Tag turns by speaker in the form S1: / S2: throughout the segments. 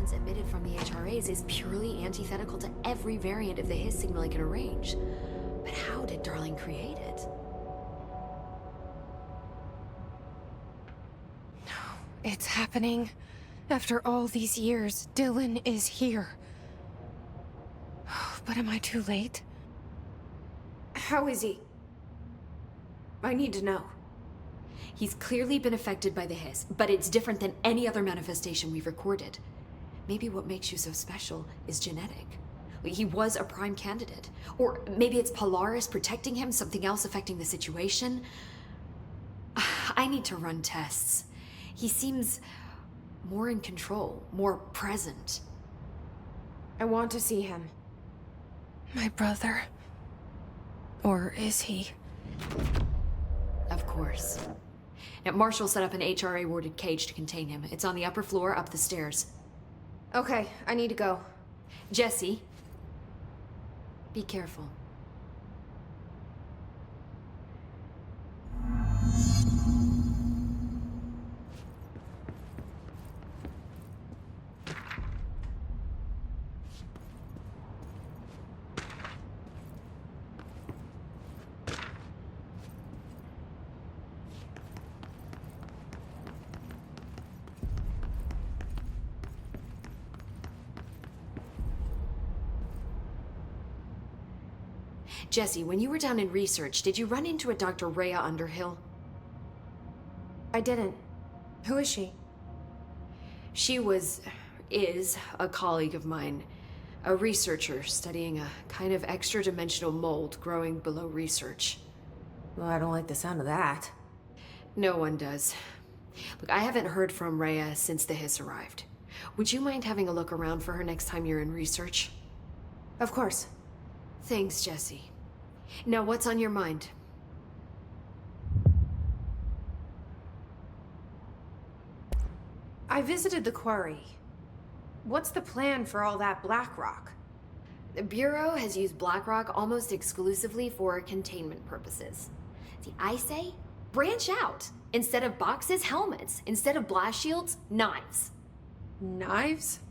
S1: emissions emitted from the HRAs is purely antithetical to every variant of the Hiss signal it can arrange. But how did Darling create it?
S2: It's happening. After all these years, Dylan is here. But am I too late?
S3: How is he? I need to know.
S1: He's clearly been affected by the Hiss, but it's different than any other manifestation we've recorded. Maybe what makes you so special is genetic. He was a prime candidate. Or maybe it's Polaris protecting him, something else affecting the situation. I need to run tests. He seems more in control, more present.
S3: I want to see him.
S2: My brother. Or is he?
S1: Of course. Now, Marshall set up an HRA-warded cage to contain him. It's on the upper floor, up the stairs.
S3: Okay, I need to go.
S1: Jesse, be careful. Jesse, when you were down in research, did you run into a Dr. Rhea Underhill?
S3: I didn't. Who is she?
S1: She is a colleague of mine. A researcher studying a kind of extra-dimensional mold growing below research.
S3: Well, I don't like the sound of that.
S1: No one does. Look, I haven't heard from Rhea since the Hiss arrived. Would you mind having a look around for her next time you're in research?
S3: Of course.
S1: Thanks, Jesse. Now, what's on your mind?
S3: I visited the quarry. What's the plan for all that black rock?
S1: The Bureau has used Blackrock almost exclusively for containment purposes. See, I say, branch out. Instead of boxes, helmets. Instead of blast shields, knives.
S3: Knives?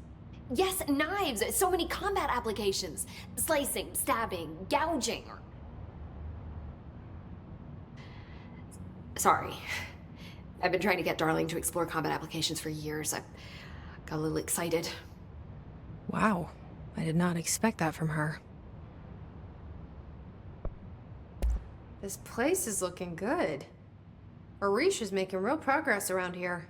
S1: Yes, knives! So many combat applications. Slicing, stabbing, gouging. Sorry. I've been trying to get Darling to explore combat applications for years. I got a little excited.
S2: Wow. I did not expect that from her.
S3: This place is looking good. Arish is making real progress around here.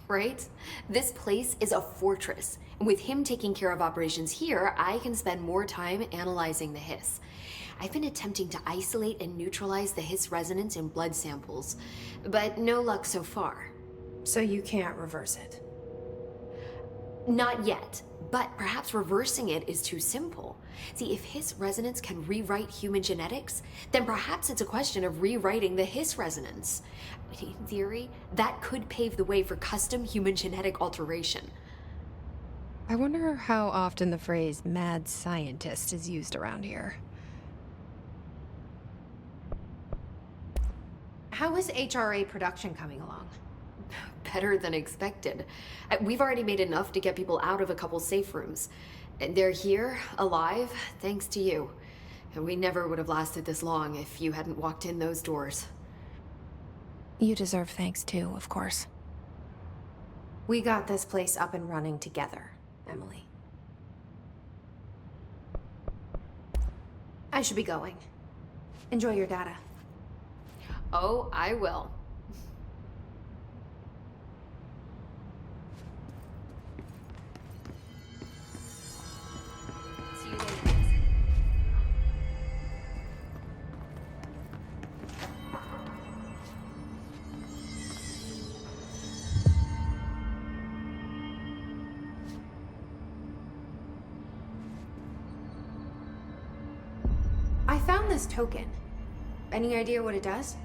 S1: Right? This place is a fortress. And with him taking care of operations here, I can spend more time analyzing the Hiss. I've been attempting to isolate and neutralize the Hiss resonance in blood samples, but no luck so far.
S3: So you can't reverse it?
S1: Not yet, but perhaps reversing it is too simple. See, if Hiss resonance can rewrite human genetics, then perhaps it's a question of rewriting the Hiss resonance. In theory, that could pave the way for custom human genetic alteration.
S2: I wonder how often the phrase mad scientist is used around here.
S3: How is HRA production coming along?
S1: Better than expected. We've already made enough to get people out of a couple safe rooms. And they're here, alive, thanks to you. And we never would have lasted this long if you hadn't walked in those doors.
S2: You deserve thanks too, of course.
S3: We got this place up and running together, Emily. I should be going. Enjoy your data.
S1: Oh, I will. See you later.
S3: I found this token. Any idea what it does?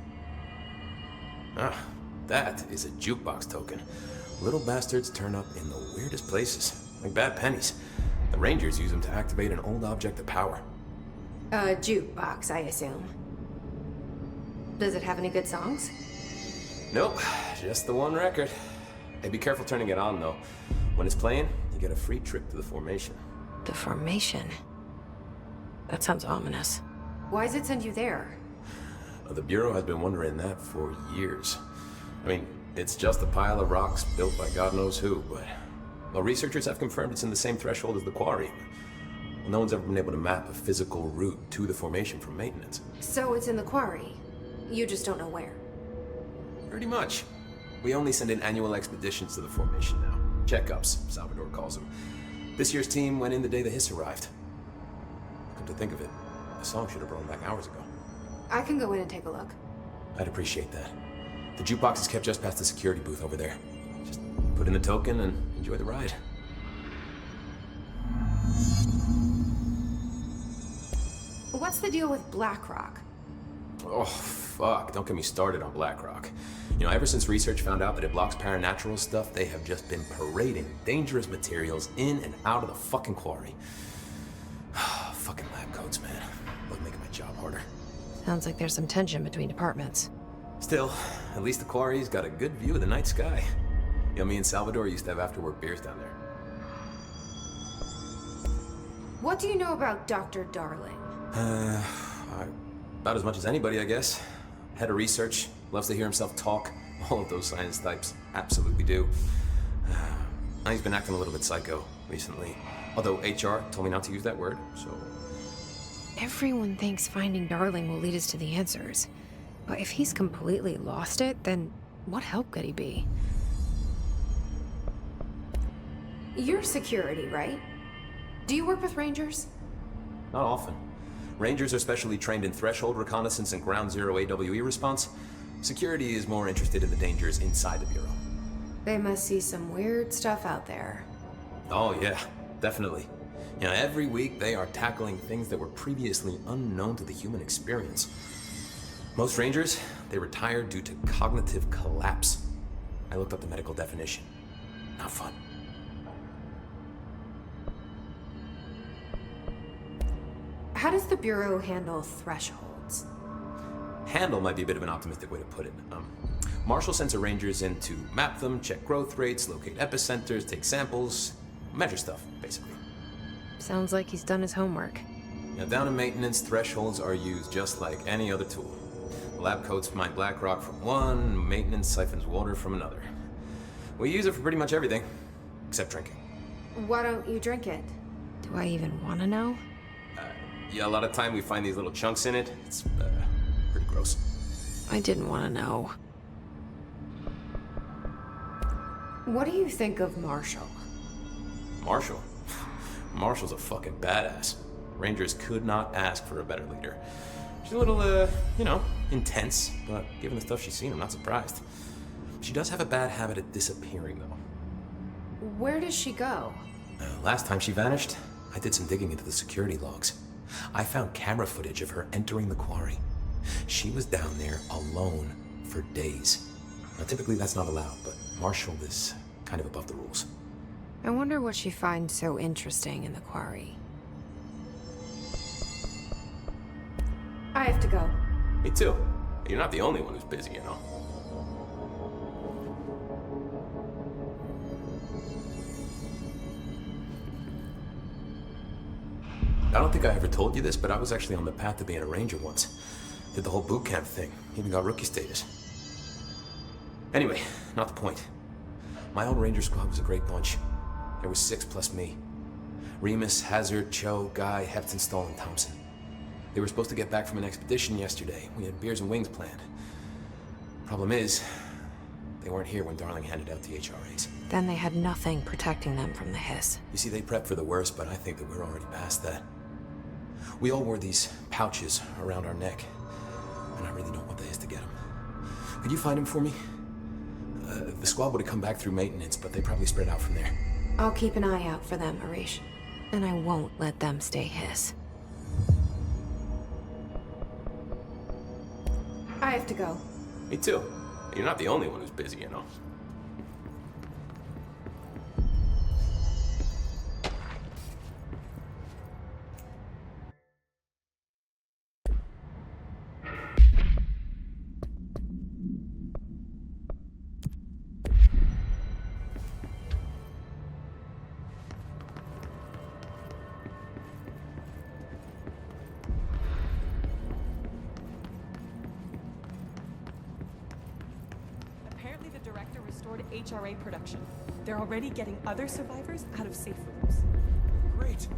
S4: Ah, that is a jukebox token. Little bastards turn up in the weirdest places, like bad pennies. The Rangers use them to activate an old object of power.
S3: A jukebox, I assume. Does it have any good songs?
S4: Nope, just the one record. Hey, be careful turning it on, though. When it's playing, you get a free trip to the formation.
S2: The formation. That sounds ominous.
S3: Why does it send you there?
S4: The Bureau has been wondering that for years. I mean, it's just a pile of rocks built by God knows who, but... Well, researchers have confirmed it's in the same threshold as the quarry. Well, no one's ever been able to map a physical route to the formation from maintenance.
S3: So it's in the quarry. You just don't know where.
S4: Pretty much. We only send in annual expeditions to the formation now. Checkups, Salvador calls them. This year's team went in the day the Hiss arrived. Come to think of it, the song should have brought them back hours ago.
S3: I can go in and take a look.
S4: I'd appreciate that. The jukebox is kept just past the security booth over there. Just put in the token and enjoy the ride.
S3: What's the deal with BlackRock?
S4: Oh, fuck. Don't get me started on BlackRock. You know, ever since research found out that it blocks paranatural stuff, they have just been parading dangerous materials in and out of the fucking quarry. Fucking lab coats, man. Both making my job harder.
S2: Sounds like there's some tension between departments.
S4: Still, at least the quarry's got a good view of the night sky. You know, me and Salvador used to have after-work beers down there.
S3: What do you know about Dr. Darling?
S4: About as much as anybody, I guess. Head of research, loves to hear himself talk. All of those science types absolutely do. He's been acting a little bit psycho recently. Although HR told me not to use that word, so...
S2: Everyone thinks finding Darling will lead us to the answers. But if he's completely lost it, then what help could he be?
S3: You're security, right? Do you work with Rangers?
S4: Not often. Rangers are specially trained in threshold reconnaissance and ground zero AWE response. Security is more interested in the dangers inside the Bureau.
S3: They must see some weird stuff out there.
S4: Oh yeah, definitely. You know, every week they are tackling things that were previously unknown to the human experience. Most Rangers, they retire due to cognitive collapse. I looked up the medical definition. Not fun.
S3: How does the Bureau handle thresholds?
S4: Handle might be a bit of an optimistic way to put it. Marshall sends her Rangers in to map them, check growth rates, locate epicenters, take samples, measure stuff, basically.
S2: Sounds like he's done his homework.
S4: Now, down in maintenance, thresholds are used just like any other tool. The lab coats mine black rock from one, maintenance siphons water from another. We use it for pretty much everything, except drinking.
S3: Why don't you drink it?
S2: Do I even want to know?
S4: Yeah, a lot of time we find these little chunks in it. It's pretty gross.
S2: I didn't want to know.
S3: What do you think of Marshall?
S4: Marshall? Marshall's a fucking badass. Rangers could not ask for a better leader. She's a little, you know, intense, but given the stuff she's seen, I'm not surprised. She does have a bad habit of disappearing, though.
S3: Where does she go?
S4: Last time she vanished, I did some digging into the security logs. I found camera footage of her entering the quarry. She was down there alone for days. Now, typically that's not allowed, but Marshall is kind of above the rules.
S2: I wonder what she finds so interesting in the quarry.
S3: I have to go.
S4: Me too. You're not the only one who's busy, you know. I don't think I ever told you this, but I was actually on the path to being a Ranger once. Did the whole boot camp thing. Even got rookie status. Anyway, not the point. My old Ranger squad was a great bunch. There was 6 plus me. Remus, Hazard, Cho, Guy, Heptonstall, and Thompson. They were supposed to get back from an expedition yesterday. We had beers and wings planned. Problem is, they weren't here when Darling handed out the HRAs.
S2: Then they had nothing protecting them from the Hiss.
S4: You see, they prepped for the worst, but I think that we're already past that. We all wore these pouches around our neck, and I really don't want the Hiss to get them. Could you find them for me? The squad would have come back through maintenance, but they probably spread out from there.
S3: I'll keep an eye out for them, Arish.
S2: And I won't let them stay Hiss.
S3: I have to go.
S4: Me too. You're not the only one who's busy, you know.
S5: director restored HRA production. They're already getting other survivors out of safe rooms.
S6: Great.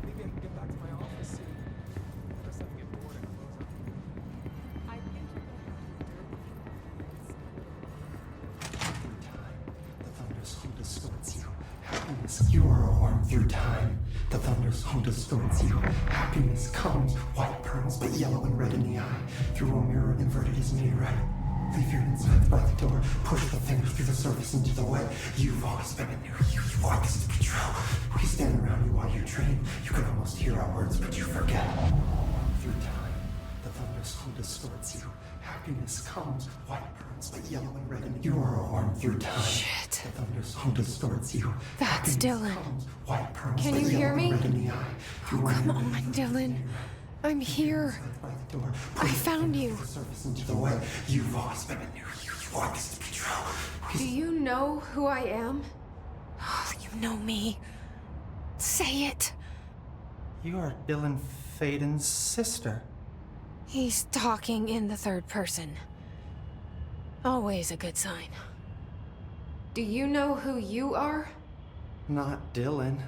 S6: Maybe I can get back to my office soon. Unless I can get bored and close up.
S5: I think you're
S7: The thunder's home distorts you. Happiness, you are a worm through time. The thunder's home distorts you. Happiness comes, white pearls, but yellow and red in the eye. Through a mirror inverted is me right. Leave your insides by the door. Push the fingers through the surface into the wet. You've always been a new you. You want this to be true. We stand around you while you dream. You can almost hear our words, but you forget. Through time, the thunder's home distorts you. Happiness comes, white pearls, but yellow and red in the eye. You are a worm through time.
S2: Shit.
S7: The thunder's home distorts you.
S2: That's Dylan.
S7: White pearls,
S3: Can
S7: but
S3: you
S7: yellow
S3: hear
S7: and
S3: me?
S7: red in the eye.
S2: Oh, come on, Dylan. I'm here. I found you.
S7: Surface into the way. You've always been a new you. You want this to be true.
S3: Do you know who I am?
S2: Oh, you know me. Say it.
S8: You are Dylan Faden's sister.
S2: He's talking in the third person. Always a good sign.
S3: Do you know who you are?
S8: Not Dylan.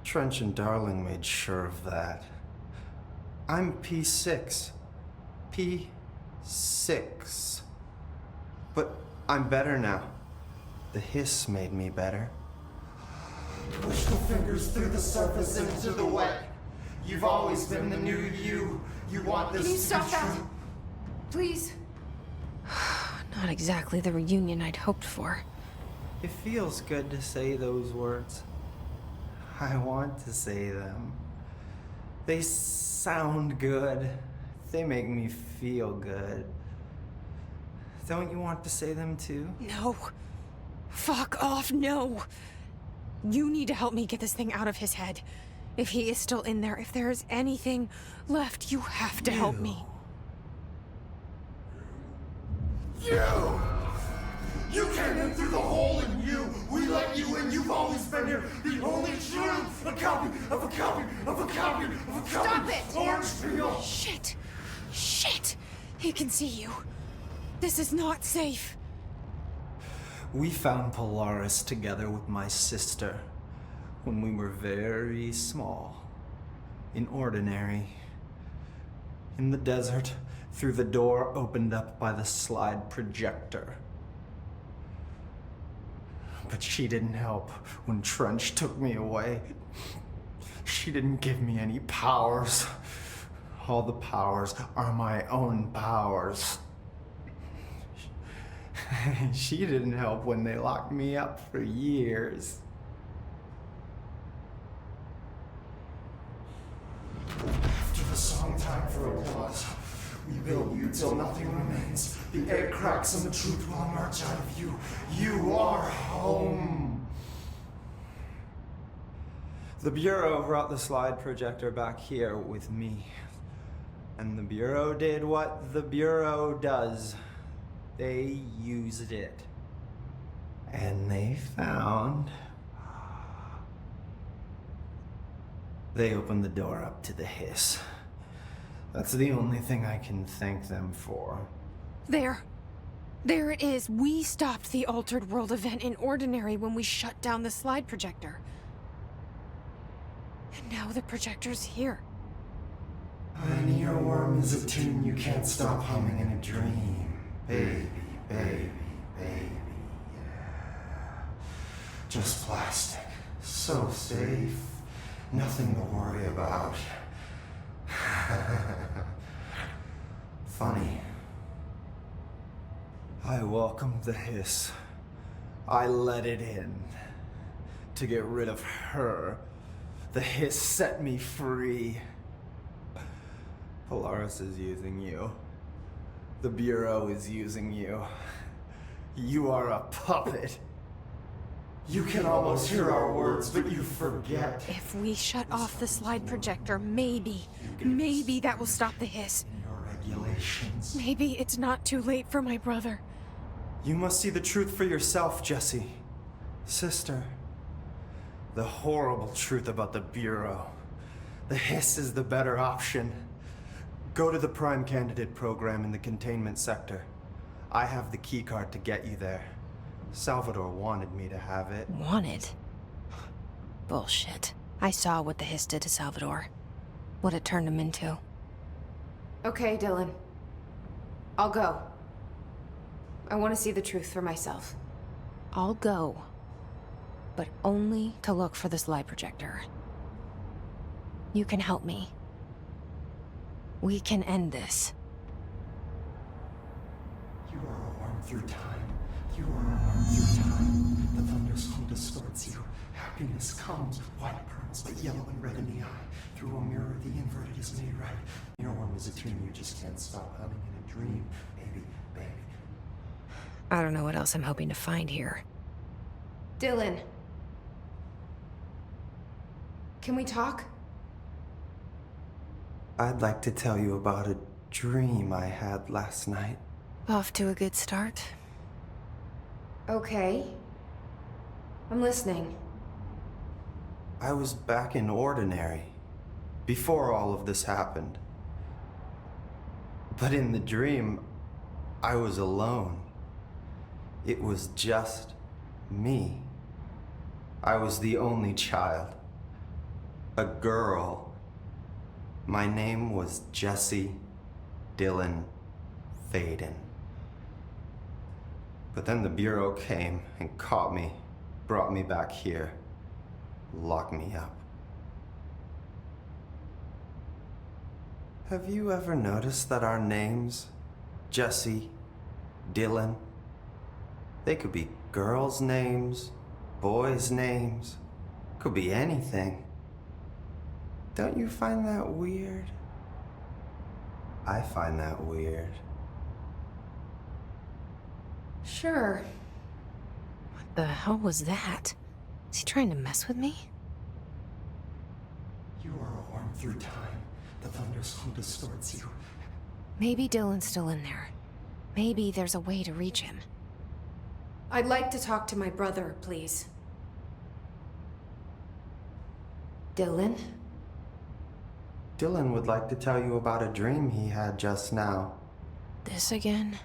S8: Trench and Darling made sure of that. I'm P6. P6. But I'm better now. The hiss made me better.
S7: Push the fingers through the surface into the wet. You've always been the new you. You want this
S3: Can you
S7: to
S3: stop
S7: be
S3: that?
S7: true.
S3: Please?
S2: Not exactly the reunion I'd hoped for.
S8: It feels good to say those words. I want to say them. They sound good. They make me feel good. Don't you want to say them too?
S2: No. Fuck off, no. You need to help me get this thing out of his head. If he is still in there, if there is anything left, you have to help me.
S7: You came in through the hole in you. We let you in. You've always been here. The only true. A copy of a copy of a copy of a copy.
S3: Stop it!
S7: Orange peel.
S2: Shit. Shit. He can see you. This is not safe.
S8: We found Polaris together with my sister when we were very small, in Ordinary, in the desert, through the door opened up by the slide projector. But she didn't help when Trench took me away. She didn't give me any powers. All the powers are my own powers. She didn't help when they locked me up for years.
S7: After the song, time for applause. We build you till nothing remains. The egg cracks and the truth will emerge out of you. You are home.
S8: The Bureau brought the slide projector back here with me. And the Bureau did what the Bureau does. They used it. And they found... They opened the door up to the hiss. That's the only thing I can thank them for.
S2: There. There it is. We stopped the Altered World event in Ordinary when we shut down the slide projector. And now the projector's here.
S7: An earworm is a tune you can't stop humming in a dream. Baby, baby, baby, yeah. Just plastic. So safe. Nothing to worry about. Funny.
S8: I welcomed the hiss. I let it in. To get rid of her. The hiss set me free. Polaris is using you. The Bureau is using you. You are a puppet.
S7: You can almost hear our words, but you forget.
S2: If we shut off the slide projector, maybe that will stop the hiss.
S7: Your regulations.
S2: Maybe it's not too late for my brother.
S8: You must see the truth for yourself, Jesse. Sister. The horrible truth about the Bureau. The hiss is the better option. Go to the Prime Candidate program in the containment sector. I have the keycard to get you there. Salvador wanted me to have it.
S2: Wanted? Bullshit. I saw what the Hiss did to Salvador. What it turned him into.
S3: Okay, Dylan. I'll go. I want to see the truth for myself.
S2: I'll go. But only to look for this lie projector. You can help me. We can end this.
S7: You are a worm through time. You are a worm through time. The thunderstorm distorts you. Happiness comes, white pearls, but yellow and red in the eye. Through a mirror, the inverted is made right. Your worm is a tune you just can't stop humming in a dream, baby, baby.
S2: I don't know what else I'm hoping to find here.
S3: Dylan. Can we talk?
S8: I'd like to tell you about a dream I had last night.
S2: Off to a good start.
S3: Okay. I'm listening.
S8: I was back in Ordinary, before all of this happened. But in the dream, I was alone. It was just me. I was the only child. A girl. My name was Jesse Dylan Faden. But then the Bureau came and caught me, brought me back here, locked me up. Have you ever noticed that our names, Jesse, Dylan, they could be girls' names, boys' names, could be anything. Don't you find that weird? I find that weird.
S3: Sure.
S2: What the hell was that? Is he trying to mess with me?
S7: You are a worm through time. The thunderstorm distorts you.
S2: Maybe Dylan's still in there. Maybe there's a way to reach him.
S3: I'd like to talk to my brother, please. Dylan?
S8: Dylan would like to tell you about a dream he had just now.
S2: This again?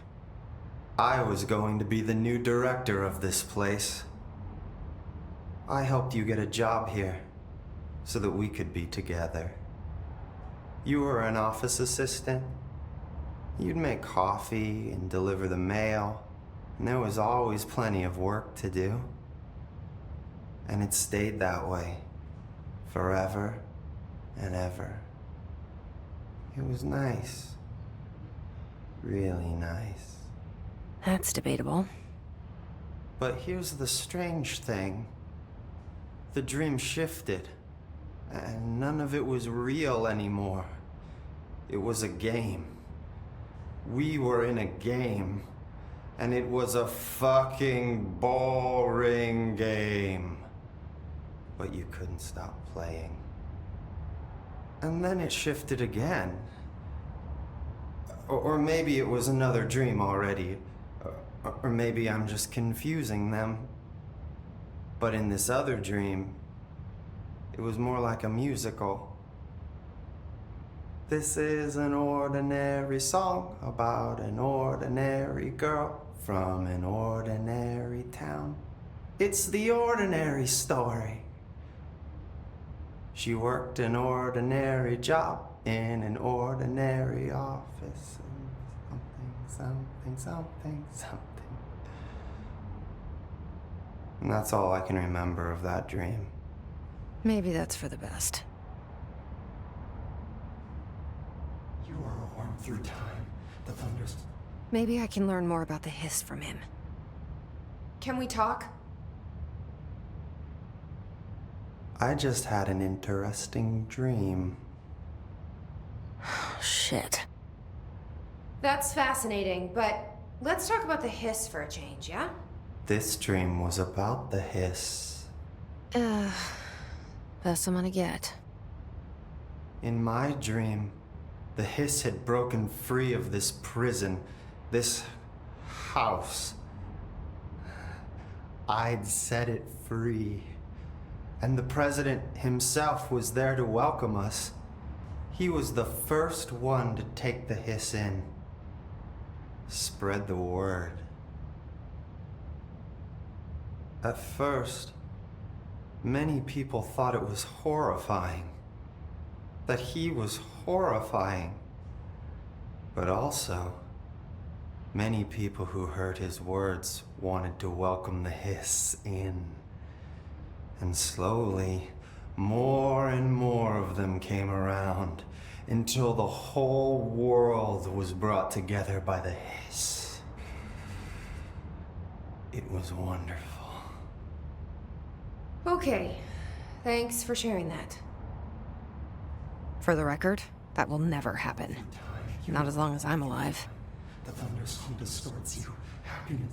S8: I was going to be the new director of this place. I helped you get a job here, so that we could be together. You were an office assistant. You'd make coffee and deliver the mail, and there was always plenty of work to do. And it stayed that way, forever and ever. It was nice. Really nice.
S2: That's debatable.
S8: But here's the strange thing. The dream shifted, and none of it was real anymore. It was a game. We were in a game, and it was a fucking boring game. But you couldn't stop playing. And then it shifted again. Or maybe it was another dream already. Or maybe I'm just confusing them. But in this other dream, it was more like a musical. This is an ordinary song about an ordinary girl from an ordinary town. It's the ordinary story. She worked an ordinary job in an ordinary office. Something. And that's all I can remember of that dream.
S2: Maybe that's for the best.
S7: You are a worm through time. The thunders.
S2: Maybe I can learn more about the Hiss from him.
S3: Can we talk?
S8: I just had an interesting dream.
S2: Shit.
S3: That's fascinating, but let's talk about the Hiss for a change, yeah?
S8: This dream was about the Hiss.
S2: Best I'm gonna get.
S8: In my dream, the Hiss had broken free of this prison, this house. I'd set it free. And the president himself was there to welcome us. He was the first one to take the Hiss in. spread the word. At first, many people thought it was horrifying. That he was horrifying. But also, many people who heard his words wanted to welcome the hiss in. And slowly, more and more of them came around until the whole world was brought together by the hiss. It was wonderful.
S3: Okay, thanks for sharing that.
S2: For the record, that will never happen. Not as long as I'm alive.
S7: The thunderstorm distorts you. Happiness.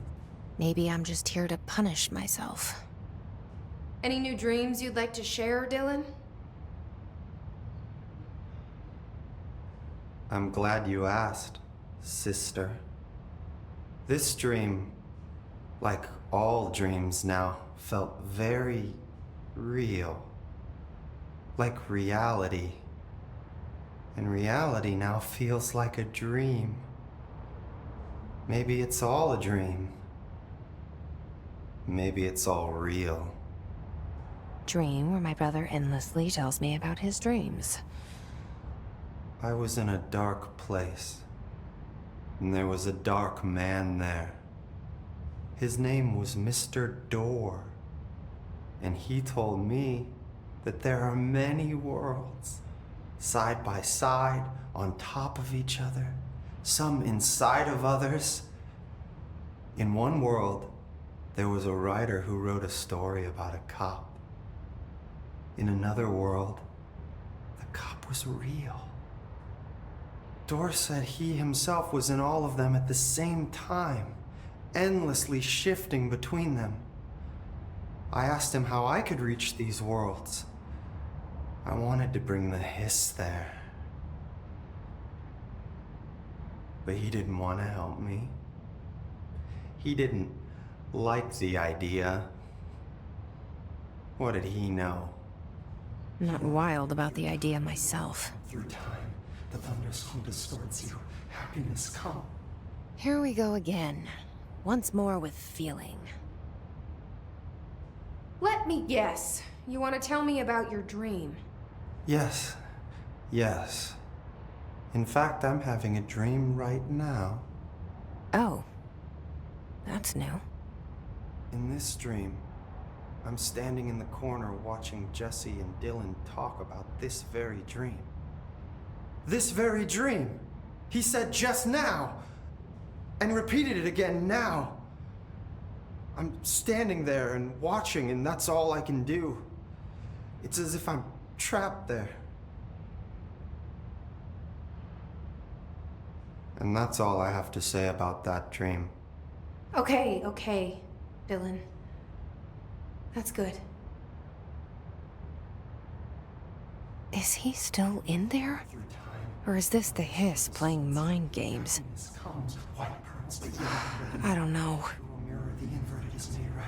S2: Maybe I'm just here to punish myself.
S3: Any new dreams you'd like to share, Dylan?
S8: I'm glad you asked, sister. This dream, like all dreams now, felt very real. Like reality. And reality now feels like a dream. Maybe it's all a dream. Maybe it's all real.
S2: Dream where my brother endlessly tells me about his dreams.
S8: I was in a dark place, and there was a dark man there. His name was Mr. Door, and he told me that there are many worlds, side by side, on top of each other, some inside of others. In one world, there was a writer who wrote a story about a cop. In another world, the cop was real. Door said he himself was in all of them at the same time, endlessly shifting between them. I asked him how I could reach these worlds. I wanted to bring the hiss there. But he didn't want to help me. He didn't like the idea. What did he know?
S2: I'm not wild about the idea myself.
S7: Through time, the thunderstorm distorts you. Happiness comes.
S2: Here we go again. Once more with feeling.
S3: Let me guess. You want to tell me about your dream?
S8: Yes. Yes. In fact, I'm having a dream right now.
S2: Oh. That's new.
S8: In this dream, I'm standing in the corner watching Jesse and Dylan talk about this very dream. This very dream! He said just now! And repeated it again now! I'm standing there and watching, and that's all I can do. It's as if I'm trapped there. And that's all I have to say about that dream.
S3: Okay, Dylan. That's good.
S2: Is he still in there?
S7: Through time,
S2: Or is this the hiss playing mind games?
S7: happiness comes. White pearls, but yellow and red.
S2: I don't know.
S7: Through a mirror, the inverted is made right.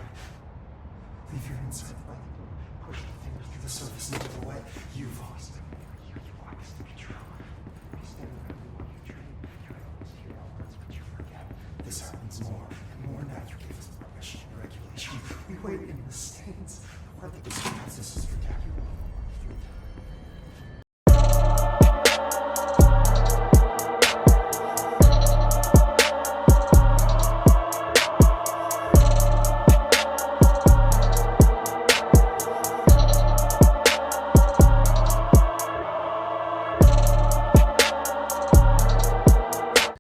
S7: Leave your inside by the door. Push the finger through the surface into the wet. You've lost it. You always to be true. You stand around and while you dream. You always hear our words, but you forget. This happens more and more now. You give us permission and regulation. We wait in the stands. The word that describes us is spectacular.